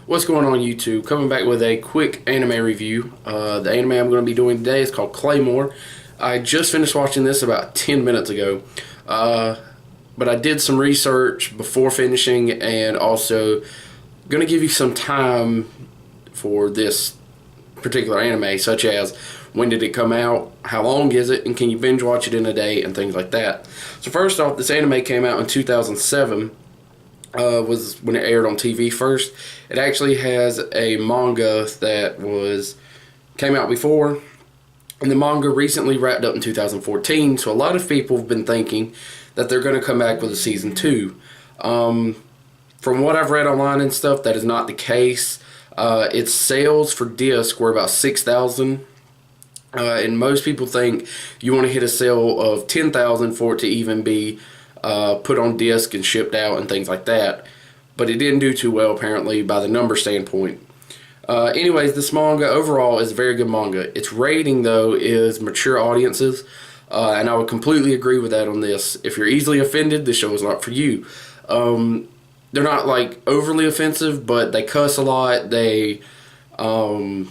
What's going on YouTube? Coming back with a quick anime review. The anime I'm going to be doing today is called Claymore. I just finished watching this about 10 minutes ago. But I did some research before finishing, and also going to give you some time for this particular anime, such as when did it come out, how long is it, and can you binge watch it in a day, and things like that. So first off, this anime came out in 2007. Was when it aired on TV first. It actually has a manga that came out before, and the manga recently wrapped up in 2014. So a lot of people have been thinking that they're going to come back with a season 2. From what I've read online and stuff, that is not the case. Its sales for disc were about 6,000. And most people think you want to hit a sale of 10,000 for it to even be put on disc and shipped out and things like that. But it didn't do too well, apparently, by the number standpoint. Anyways, this manga overall is a very good manga. Its rating, though, is mature audiences. And I would completely agree with that on this. If you're easily offended, this show is not for you. They're not, like, overly offensive, but they cuss a lot. They go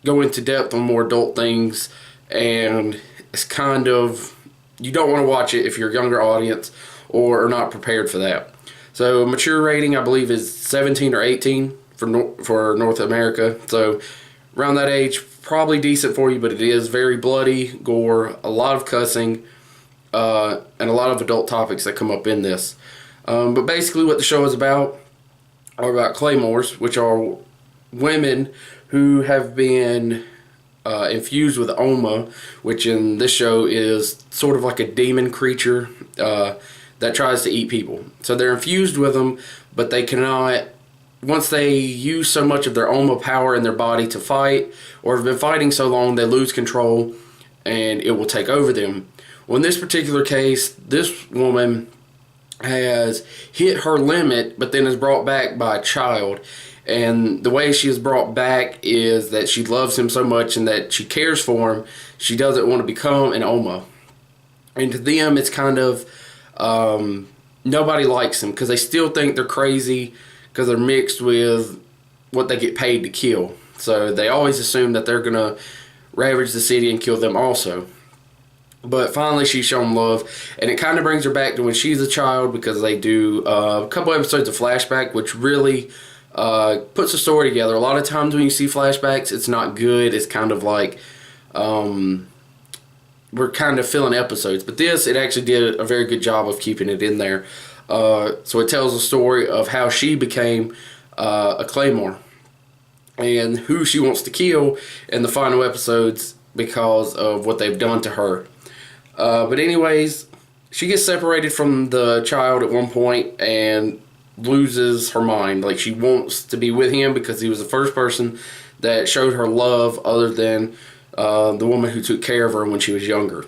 into depth on more adult things. And it's kind of... You don't want to watch it if you're a younger audience or are not prepared for that. So mature rating, I believe, is 17 or 18 for North America. So around that age, probably decent for you, but it is very bloody, gore, a lot of cussing, and a lot of adult topics that come up in this. But basically what the show is about are about Claymores, which are women who have been... infused with Oma, which in this show is sort of like a demon creature that tries to eat people. So they're infused with them, but they cannot, once they use so much of their Oma power in their body to fight, or have been fighting so long, they lose control and it will take over them. Well, in this particular case, this woman has hit her limit, but then is brought back by a child. And the way she is brought back is that she loves him so much and that she cares for him, she doesn't want to become an Oma. And to them, it's kind of, nobody likes them because they still think they're crazy because they're mixed with what they get paid to kill. So they always assume that they're going to ravage the city and kill them also. But finally, she's shown love, and it kind of brings her back to when she's a child, because they do a couple episodes of flashback, which really... puts the story together. A lot of times when you see flashbacks, it's not good. It's kind of like we're kind of filling episodes. But this, it actually did a very good job of keeping it in there. So it tells the story of how she became a Claymore and who she wants to kill in the final episodes because of what they've done to her. But anyways, she gets separated from the child at one point and loses her mind. Like, she wants to be with him because he was the first person that showed her love other than the woman who took care of her when she was younger.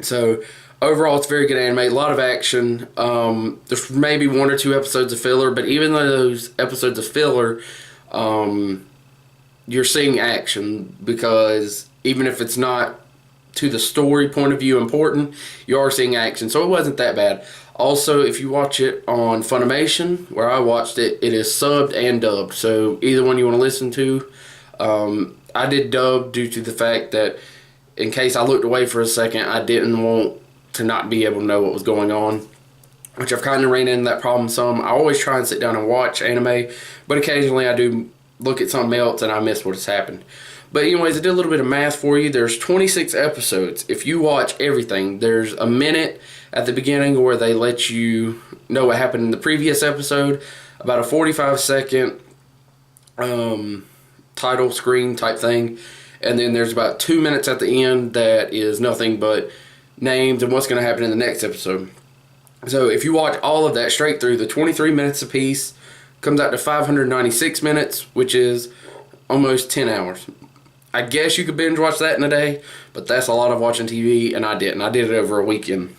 So overall, it's a very good anime. A lot of action. There's maybe 1 or 2 episodes of filler, but even though those episodes of filler, you're seeing action, because even if it's not to the story point of view important, you are seeing action. So it wasn't that bad. Also, if you watch it on Funimation, where I watched it, it is subbed and dubbed. So either one you want to listen to. I did dub due to the fact that in case I looked away for a second, I didn't want to not be able to know what was going on, which I've kind of ran into that problem some. I always try and sit down and watch anime, but occasionally I do look at something else and I miss what has happened. But anyways, I did a little bit of math for you. There's 26 episodes. If you watch everything, there's a minute at the beginning where they let you know what happened in the previous episode, about a 45-second title screen type thing, and then there's about 2 minutes at the end that is nothing but names and what's going to happen in the next episode. So if you watch all of that straight through, the 23 minutes a piece comes out to 596 minutes, which is almost 10 hours. I guess you could binge watch that in a day, but that's a lot of watching TV, and I didn't. I did it over a weekend.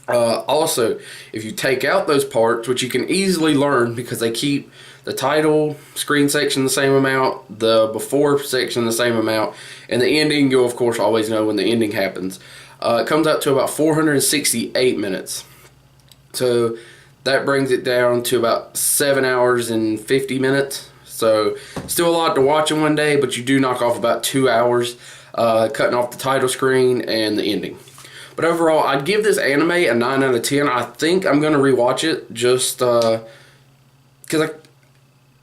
Also, if you take out those parts, which you can easily learn because they keep the title screen section the same amount, the before section the same amount, and the ending, you'll of course always know when the ending happens. It comes out to about 468 minutes. So That brings it down to about 7 hours and 50 minutes. So still a lot to watch in one day, but you do knock off about 2 hours, cutting off the title screen and the ending. But overall, I'd give this anime a 9 out of 10. I think I'm going to rewatch it just because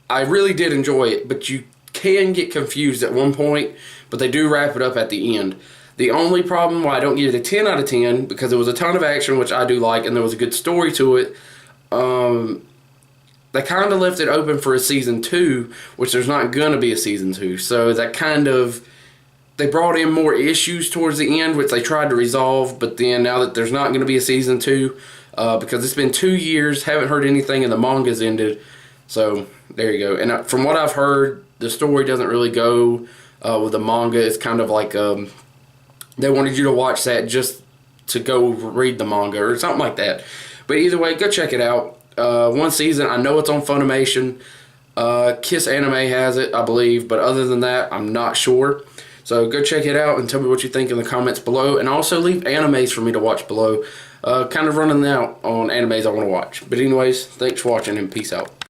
I really did enjoy it, but you can get confused at one point, but they do wrap it up at the end. The only problem why I don't give it a 10 out of 10, because there was a ton of action, which I do like, and there was a good story to it. They kind of left it open for a season 2, which there's not going to be a season 2. So that kind of, they brought in more issues towards the end, which they tried to resolve, but then now that there's not going to be a season 2, because it's been 2 years, haven't heard anything, and the manga's ended. So there you go. And from what I've heard, the story doesn't really go with the manga. It's kind of like they wanted you to watch that just to go read the manga or something like that. But either way, go check it out. One season, I know it's on Funimation. Kiss Anime has it, I believe, but other than that, I'm not sure. So go check it out and tell me what you think in the comments below. And also leave animes for me to watch below. Kind of running out on animes I want to watch. But anyways, thanks for watching and peace out.